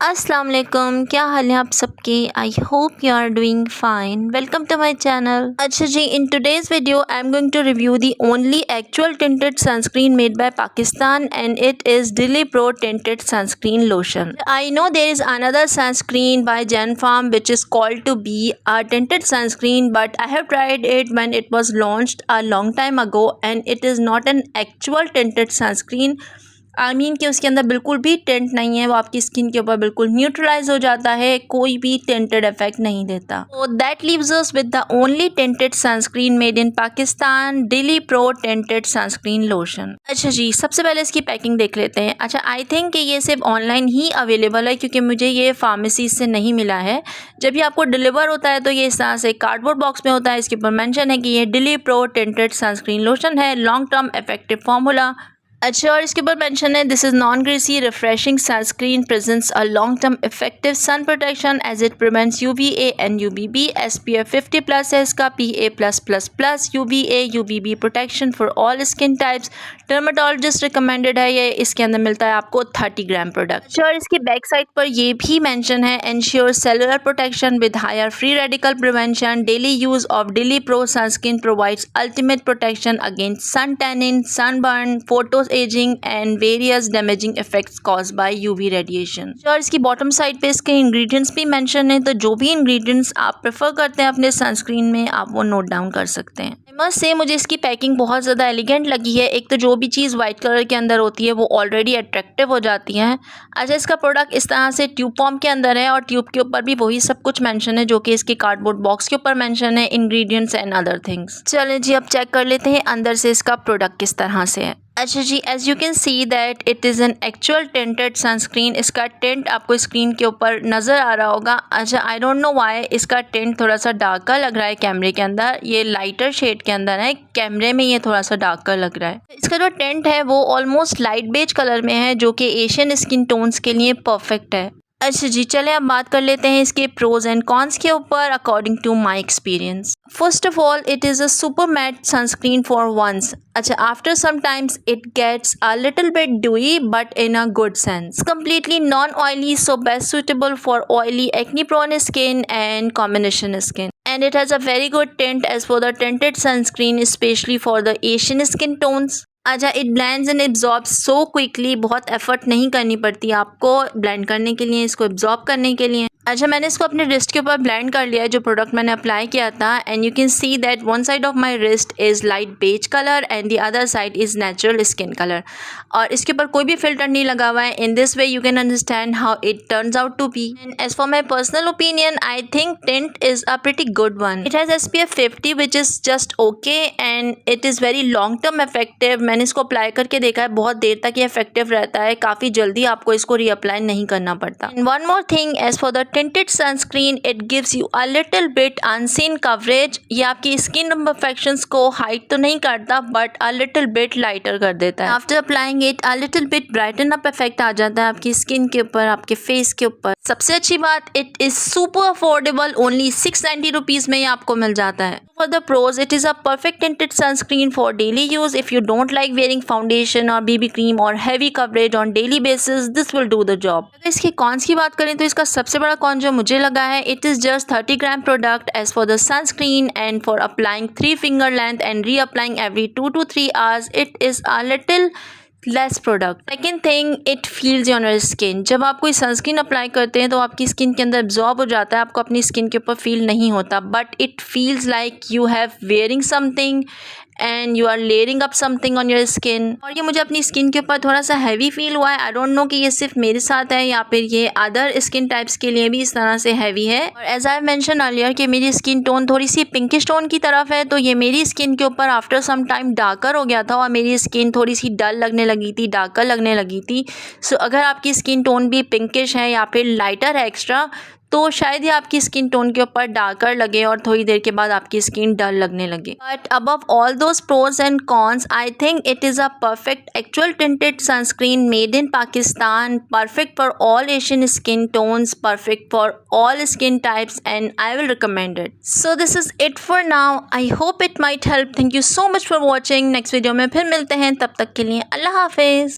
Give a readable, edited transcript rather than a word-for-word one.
अस्सलाम वालेकुम, क्या हाल है आप सबके। I hope you are doing fine. Welcome to my channel. अच्छा जी, in today's video I am going to review the only actual tinted sunscreen made by Pakistan, and it is Dilly Pro tinted sunscreen lotion. I know there is another sunscreen by Genfarm which is called to be a tinted sunscreen, but I have tried it when it was launched a long time ago, and it is not an actual tinted sunscreen. कि उसके अंदर बिल्कुल भी tent नहीं है, वो आपकी skin के ऊपर बिल्कुल न्यूट्रलाइज हो जाता है, कोई भी टेंटेड इफेक्ट नहीं देता। तो that leaves us with the only tinted sunscreen made in Pakistan, Dilly pro tinted sunscreen lotion. अच्छा जी, सबसे पहले इसकी पैकिंग देख लेते हैं। अच्छा, आई थिंक कि ये सिर्फ ऑनलाइन ही अवेलेबल है, क्योंकि मुझे ये फार्मेसी से नहीं मिला है। जब ये आपको डिलीवर होता है तो ये इस तरह से कार्डबोर्ड बॉक्स में होता है। इसके ऊपर मेंशन है कि ये daily pro tinted sunscreen lotion है, लॉन्ग टर्म इफेक्टिव फार्मूला। अच्छा, और इसके ऊपर मेंशन है this is non greasy refreshing sunscreen presents a long term effective sun protection as it prevents UVA and UVB। SPF 50+ है इसका, PA+++ UVA UVB protection for all skin types. Dermatologist recommended है ये। इसके अंदर मिलता है आपको 30 ग्राम प्रोडक्ट। अच्छा, और इसकी बैक साइड पर ये भी मेंशन है ensure cellular protection with higher free radical prevention. Daily use of Dilly pro sunscreen provides ultimate protection against sun tanning, sunburn, photo ageing and various damaging effects caused by UV radiation. और इसकी bottom side पे इसके ingredients भी mention है, तो जो भी ingredients आप प्रेफर करते हैं अपने सनस्क्रीन में, आप वो नोट डाउन कर सकते हैं। मस्ट से मुझे इसकी पैकिंग बहुत ज़्यादा एलिगेंट लगी है। एक तो जो भी चीज़ वाइट कलर के अंदर होती है वो ऑलरेडी अट्रैक्टिव हो जाती है। अच्छा, इसका प्रोडक्ट इस तरह से ट्यूब फॉर्म के अंदर है, और ट्यूब के ऊपर भी वही सब कुछ मेंशन है जो कि इसके कार्डबोर्ड बॉक्स के ऊपर मेंशन है, इंग्रेडिएंट्स एंड अदर थिंग्स। चलें जी, अब चेक कर लेते हैं अंदर से इसका प्रोडक्ट किस तरह से है। अच्छा जी, as you can see that it is an actual tinted sunscreen. इसका टेंट आपको स्क्रीन के ऊपर नज़र आ रहा होगा। अच्छा, आई डोंट नो व्हाई इसका टेंट थोड़ा सा डार्कर लग रहा है कैमरे के अंदर। ये लाइटर शेड के अंदर है, कैमरे में ये थोड़ा सा डार्कर लग रहा है। इसका जो टेंट है वो ऑलमोस्ट लाइट बेज कलर में है, जो कि एशियन स्किन टोन्स के लिए परफेक्ट है। अच्छा जी, चलें अब बात कर लेते हैं इसके प्रोज एंड कॉन्स के ऊपर according to my experience. First of all, it is a super matte sunscreen for once. अच्छा, after some times it gets a little bit dewy but in a good sense. Completely non-oily, so best suitable for oily, acne-prone skin and combination skin. And it has a very good tint as for the tinted sunscreen, especially for the Asian skin tones. अच्छा, it blends and absorb so quickly. बहुत effort नहीं करनी पड़ती आपको blend करने के लिए, इसको एब्जॉर्ब करने के लिए। अच्छा, मैंने इसको अपने रिस्ट के ऊपर ब्लेंड कर लिया है, जो प्रोडक्ट मैंने अप्लाई किया था। And you can see that one side of my wrist is light beige colour and the other side is natural skin colour. और इसके ऊपर कोई भी फिल्टर नहीं लगा हुआ है। In this way you can understand how it turns out to be. And as for my personal opinion, I think tint is a pretty good one. It has SPF 50 which is just okay, and it is very long term effective. मैंने इसको apply करके देखा है, बहुत देर तक ये effective रहता है, काफ़ी जल्दी आपको इसको रीअप्लाई नहीं करना पड़ता। And one more thing, as for the tinted sunscreen, it gives you a little bit unseen coverage. ये आपकी स्किन इम्परफेक्शंस को हाइड तो नहीं करता, but a little bit lighter कर देता है। After applying it, a little bit brighten up effect आ जाता है आपकी स्किन के ऊपर, आपके फेस के ऊपर। सबसे अच्छी बात, it is super affordable, only 690 rupees में ये आपको मिल जाता है। For the pros, it is a perfect tinted sunscreen for daily use. If you don't like wearing foundation or BB cream or heavy coverage on daily basis, this will do the job. अगर इसके cons की बात करें तो इसका सबसे बड़ा cone जो मुझे लगा है, it is just 30 gram product as for the sunscreen, and for applying 3 finger length and reapplying every 2 to 3 hours, it is a little less product. Second thing, it feels on your skin. जब आप कोई sunscreen apply करते हैं तो आपकी skin के अंदर absorb हो जाता है, आपको अपनी स्किन के ऊपर फील नहीं होता, but it feels like you have wearing something and you are layering up something on your skin. और ये मुझे अपनी स्किन के ऊपर थोड़ा सा हैवी फील हुआ है। आई डोंट नो कि ये सिर्फ मेरे साथ है या फिर ये अदर स्किन टाइप्स के लिए भी इस तरह से हैवी है। और एज आई मेंशन अर्लियर कि मेरी स्किन टोन थोड़ी सी पिंकिश टोन की तरफ है, तो ये मेरी स्किन के ऊपर आफ्टर सम टाइम डार्कर हो गया था, और मेरी स्किन थोड़ी सी डल लगने लगी थी, डार्कर लगने लगी थी। सो अगर आपकी स्किन टोन भी पिंकिश है या फिर लाइटर है एक्स्ट्रा, तो शायद ही आपकी स्किन टोन के ऊपर डार्कर लगे और थोड़ी देर के बाद आपकी स्किन डल लगने लगे। But above all those pros and cons, I think it is a perfect actual tinted sunscreen made in Pakistan, perfect for all Asian skin tones, perfect for all skin types, and I will recommend it. So this is it for now. I hope it might help. Thank you so much for watching. Next video में फिर मिलते हैं, तब तक के लिए अल्लाह हाफिज़।